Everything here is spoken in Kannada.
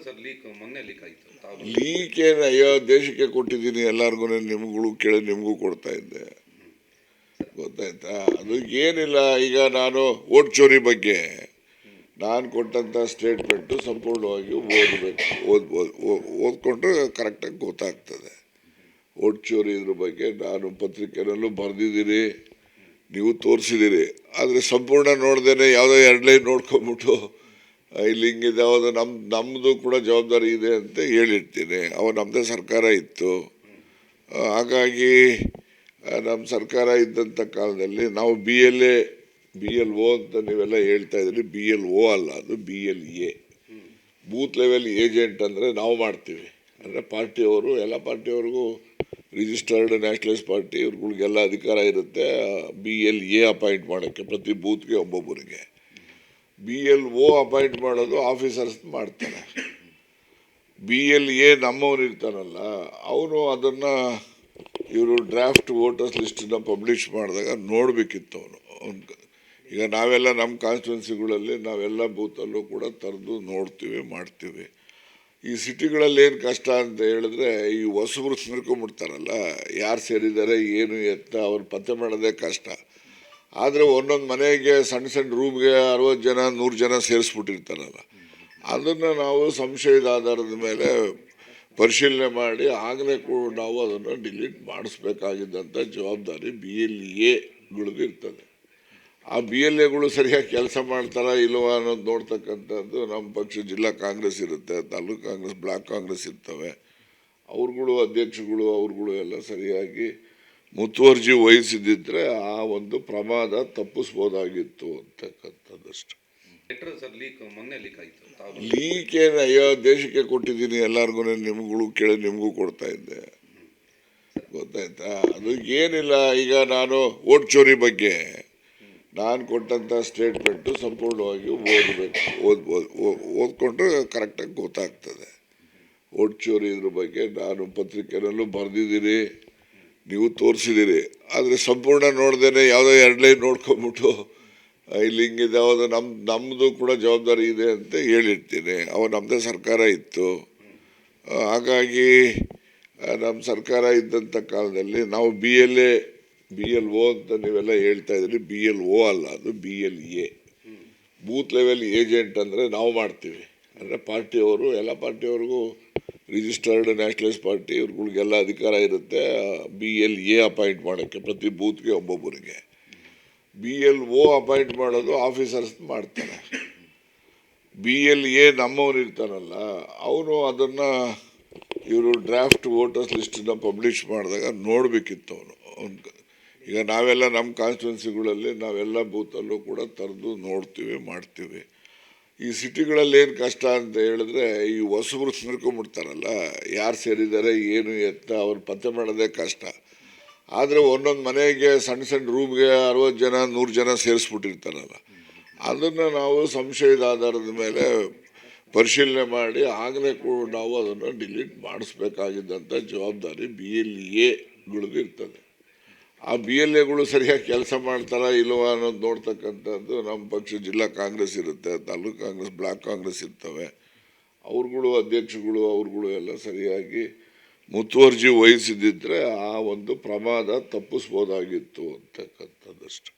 ಸರ್ ಲೀಕ್ ಮೊನ್ನೆ ಲೀಕ್ ಆಯಿತು. ಲೀಕ್ ಏನು ಅಯ್ಯೋ ದೇಶಕ್ಕೆ ಕೊಟ್ಟಿದ್ದೀನಿ, ಎಲ್ಲರಿಗೂ ನಿಮ್ಗಳು ಕೇಳಿ ನಿಮಗೂ ಕೊಡ್ತಾ ಇದ್ದೆ, ಗೊತ್ತಾಯ್ತಾ? ಅದು ಏನಿಲ್ಲ. ಈಗ ನಾನು ವೋಟ್ ಚೋರಿ ಬಗ್ಗೆ ನಾನು ಕೊಟ್ಟಂಥ ಸ್ಟೇಟ್ಮೆಂಟು ಸಂಪೂರ್ಣವಾಗಿ ಓದ್ಕೊಂಡ್ರೆ ಕರೆಕ್ಟಾಗಿ ಗೊತ್ತಾಗ್ತದೆ. ವೋಟ್ ಚೋರಿ ಇದ್ರ ಬಗ್ಗೆ ನಾನು ಪತ್ರಿಕೆಯಲ್ಲೂ ಬರೆದಿದ್ದೀನಿ, ನೀವು ತೋರಿಸಿದ್ದೀರಿ. ಆದರೆ ಸಂಪೂರ್ಣ ನೋಡ್ದೇನೆ ಯಾವುದೋ ಎರಡು ಲೈನ್ ನೋಡ್ಕೊಂಬಿಟ್ಟು ಇಲ್ಲಿ ಹಿಂಗಿದೆ, ಯಾವುದು ನಮ್ಮದು ಕೂಡ ಜವಾಬ್ದಾರಿ ಇದೆ ಅಂತ ಹೇಳಿರ್ತೀನಿ. ನಮ್ಮದೇ ಸರ್ಕಾರ ಇತ್ತು. ಹಾಗಾಗಿ ನಮ್ಮ ಸರ್ಕಾರ ಇದ್ದಂಥ ಕಾಲದಲ್ಲಿ ನಾವು BLO ಅಂತ ನೀವೆಲ್ಲ ಹೇಳ್ತಾ ಇದ್ರಿ. BLO ಅಲ್ಲ, ಅದು BLA, ಬೂತ್ ಲೆವೆಲ್ ಏಜೆಂಟ್ ಅಂದರೆ ನಾವು ಮಾಡ್ತೀವಿ. ಅಂದರೆ ಪಾರ್ಟಿಯವರು, ಎಲ್ಲ ಪಾರ್ಟಿಯವ್ರಿಗೂ ರಿಜಿಸ್ಟರ್ಡ್ ನ್ಯಾಷನಲಿಸ್ಟ್ ಪಾರ್ಟಿ ಇವ್ರುಗಳಿಗೆಲ್ಲ ಅಧಿಕಾರ ಇರುತ್ತೆ BLA ಅಪಾಯಿಂಟ್ ಮಾಡೋಕ್ಕೆ, ಪ್ರತಿ ಬೂತ್ಗೆ ಒಬ್ಬೊಬ್ಬರಿಗೆ. BLO ಅಪಾಯಿಂಟ್ ಮಾಡೋದು ಆಫೀಸರ್ಸ್ ಮಾಡ್ತಾರೆ. BLA ನಮ್ಮವನು ಇರ್ತಾನಲ್ಲ, ಅವನು ಅದನ್ನು ಇವರು ಡ್ರಾಫ್ಟ್ ವೋಟರ್ಸ್ ಲಿಸ್ಟನ್ನ ಪಬ್ಲಿಷ್ ಮಾಡಿದಾಗ ನೋಡಬೇಕಿತ್ತು ಅವನು. ಈಗ ನಾವೆಲ್ಲ ನಮ್ಮ ಕಾನ್ಸ್ಟಿಟ್ಯೂನ್ಸಿಗಳಲ್ಲಿ ನಾವೆಲ್ಲ ಬೂತಲ್ಲೂ ಕೂಡ ತರದು ನೋಡ್ತೀವಿ, ಮಾಡ್ತೀವಿ. ಈ ಸಿಟಿಗಳಲ್ಲಿ ಏನು ಕಷ್ಟ ಅಂತ ಹೇಳಿದ್ರೆ, ಈ ಹೊಸಬ್ರು ಸೇರ್ಕೊಂಡ್ಬಿಡ್ತಾರಲ್ಲ, ಯಾರು ಸೇರಿದ್ದಾರೆ ಏನು ಎತ್ತ ಅವ್ರು ಪತ್ತೆ ಮಾಡೋದೇ ಕಷ್ಟ. ಆದರೆ ಒಂದೊಂದು ಮನೆಗೆ ಸಣ್ಣ ರೂಮ್ಗೆ 60 ಜನ 100 ಜನ ಸೇರಿಸ್ಬಿಟ್ಟಿರ್ತಾರಲ್ಲ, ಅದನ್ನು ನಾವು ಸಂಶಯದ ಆಧಾರದ ಮೇಲೆ ಪರಿಶೀಲನೆ ಮಾಡಿ ಆಗಲೇ ಕೂಡ ನಾವು ಅದನ್ನು ಡಿಲೀಟ್ ಮಾಡಿಸ್ಬೇಕಾಗಿದ್ದಂಥ ಜವಾಬ್ದಾರಿ BLAಗಳಿಗೂ ಇರ್ತದೆ. ಆ BLAಗಳು ಸರಿಯಾಗಿ ಕೆಲಸ ಮಾಡ್ತಾರಾ ಇಲ್ವಾ ಅನ್ನೋದು ನೋಡ್ತಕ್ಕಂಥದ್ದು ನಮ್ಮ ಪಕ್ಷ ಜಿಲ್ಲಾ ಕಾಂಗ್ರೆಸ್ ಇರುತ್ತೆ, ತಾಲೂಕು ಕಾಂಗ್ರೆಸ್, ಬ್ಲಾಕ್ ಕಾಂಗ್ರೆಸ್ ಇರ್ತವೆ. ಅವ್ರುಗಳು ಅಧ್ಯಕ್ಷಗಳು ಅವ್ರುಗಳು ಎಲ್ಲ ಸರಿಯಾಗಿ ಮುತುವರ್ಜಿ ವಹಿಸಿದ್ದಿದ್ರೆ ಆ ಒಂದು ಪ್ರಮಾದ ತಪ್ಪಿಸ್ಬೋದಾಗಿತ್ತು ಅಂತಕ್ಕಂಥದ್ದಷ್ಟು. ಲೀಕ್ ಏನು ಅಯ್ಯೋ ದೇಶಕ್ಕೆ ಕೊಟ್ಟಿದ್ದೀನಿ, ಎಲ್ಲರಿಗೂ ನಿಮ್ಗಳು ಕೇಳಿ ನಿಮಗೂ ಕೊಡ್ತಾ ಇದ್ದೆ, ಗೊತ್ತಾಯ್ತಾ? ಅದು ಏನಿಲ್ಲ. ಈಗ ನಾನು ವೋಟ್ ಚೋರಿ ಬಗ್ಗೆ ನಾನು ಕೊಟ್ಟಂಥ ಸ್ಟೇಟ್ಮೆಂಟು ಸಂಪೂರ್ಣವಾಗಿ ಓದ್ಕೊಂಡ್ರೆ ಕರೆಕ್ಟಾಗಿ ಗೊತ್ತಾಗ್ತದೆ. ವೋಟ್ ಚೋರಿ ಇದ್ರ ಬಗ್ಗೆ ನಾನು ಪತ್ರಿಕೆಯಲ್ಲೂ ಬರೆದಿದ್ದೀನಿ, ನೀವು ತೋರಿಸಿದ್ದೀರಿ. ಆದರೆ ಸಂಪೂರ್ಣ ನೋಡ್ದೇನೆ ಯಾವುದೋ ಎರಡು ಲೈನ್ ನೋಡ್ಕೊಂಬಿಟ್ಟು ಇಲ್ಲಿ ಹಿಂಗಿದೆ, ಯಾವುದು ನಮ್ಮದು ಕೂಡ ಜವಾಬ್ದಾರಿ ಇದೆ ಅಂತ ಹೇಳಿರ್ತೀನಿ. ನಮ್ಮದೇ ಸರ್ಕಾರ ಇತ್ತು. ಹಾಗಾಗಿ ನಮ್ಮ ಸರ್ಕಾರ ಇದ್ದಂಥ ಕಾಲದಲ್ಲಿ ನಾವು BLO ಅಂತ ನೀವೆಲ್ಲ ಹೇಳ್ತಾ ಇದ್ರಿ. BLO ಅಲ್ಲ, ಅದು BLA, ಬೂತ್ ಲೆವೆಲ್ ಏಜೆಂಟ್ ಅಂದರೆ ನಾವು ಮಾಡ್ತೀವಿ. ಅಂದರೆ ಪಾರ್ಟಿಯವರು, ಎಲ್ಲ ಪಾರ್ಟಿಯವ್ರಿಗೂ ರಿಜಿಸ್ಟರ್ಡ್ ನ್ಯಾಷನಲಿಸ್ಟ್ ಪಾರ್ಟಿ ಇವ್ರುಗಳಿಗೆಲ್ಲ ಅಧಿಕಾರ ಇರುತ್ತೆ BLA ಅಪಾಯಿಂಟ್ ಮಾಡೋಕ್ಕೆ, ಪ್ರತಿ ಬೂತ್ಗೆ ಒಬ್ಬೊಬ್ಬರಿಗೆ. BLO ಅಪಾಯಿಂಟ್ ಮಾಡೋದು ಆಫೀಸರ್ಸ್ ಮಾಡ್ತಾರೆ. BLA ನಮ್ಮವನು ಇರ್ತಾನಲ್ಲ, ಅವನು ಅದನ್ನು ಇವರು ಡ್ರಾಫ್ಟ್ ವೋಟರ್ಸ್ ಲಿಸ್ಟನ್ನ ಪಬ್ಲಿಷ್ ಮಾಡಿದಾಗ ನೋಡಬೇಕಿತ್ತು ಅವನು. ಈಗ ನಾವೆಲ್ಲ ನಮ್ಮ ಕಾನ್ಸ್ಟಿಟ್ಯೂನ್ಸಿಗಳಲ್ಲಿ ನಾವೆಲ್ಲ ಬೂತಲ್ಲೂ ಕೂಡ ತರದು ನೋಡ್ತೀವಿ, ಮಾಡ್ತೀವಿ. ಈ ಸಿಟಿಗಳಲ್ಲಿ ಏನು ಕಷ್ಟ ಅಂತ ಹೇಳಿದ್ರೆ, ಈ ಹೊಸಬ್ರು ಸೇರ್ಕೊಂಡ್ಬಿಡ್ತಾರಲ್ಲ, ಯಾರು ಸೇರಿದ್ದಾರೆ ಏನು ಎತ್ತ ಅವ್ರು ಪತ್ತೆ ಮಾಡೋದೇ ಕಷ್ಟ. ಆದರೆ ಒಂದೊಂದು ಮನೆಗೆ ಸಣ್ಣ ರೂಮ್ಗೆ 60 ಜನ 100 ಜನ ಸೇರಿಸ್ಬಿಟ್ಟಿರ್ತಾರಲ್ಲ, ಅದನ್ನು ನಾವು ಸಂಶಯದ ಆಧಾರದ ಮೇಲೆ ಪರಿಶೀಲನೆ ಮಾಡಿ ಆಗಲೇ ಕೂಡ ನಾವು ಅದನ್ನು ಡಿಲೀಟ್ ಮಾಡಿಸ್ಬೇಕಾಗಿದ್ದಂಥ ಜವಾಬ್ದಾರಿ BLAಗಳಿಗೂ ಇರ್ತದೆ. ಆ BLAಗಳು ಸರಿಯಾಗಿ ಕೆಲಸ ಮಾಡ್ತಾರಾ ಇಲ್ವಾ ಅನ್ನೋದು ನೋಡ್ತಕ್ಕಂಥದ್ದು ನಮ್ಮ ಪಕ್ಷ ಜಿಲ್ಲಾ ಕಾಂಗ್ರೆಸ್ ಇರುತ್ತೆ, ತಾಲೂಕು ಕಾಂಗ್ರೆಸ್, ಬ್ಲಾಕ್ ಕಾಂಗ್ರೆಸ್ ಇರ್ತವೆ. ಅವ್ರುಗಳು ಅಧ್ಯಕ್ಷಗಳು ಅವ್ರುಗಳು ಎಲ್ಲ ಸರಿಯಾಗಿ ಮುತುವರ್ಜಿ ವಹಿಸಿದ್ದಿದ್ರೆ ಆ ಒಂದು ಪ್ರಮಾದ ತಪ್ಪಿಸ್ಬೋದಾಗಿತ್ತು ಅಂತಕ್ಕಂಥದ್ದಷ್ಟು.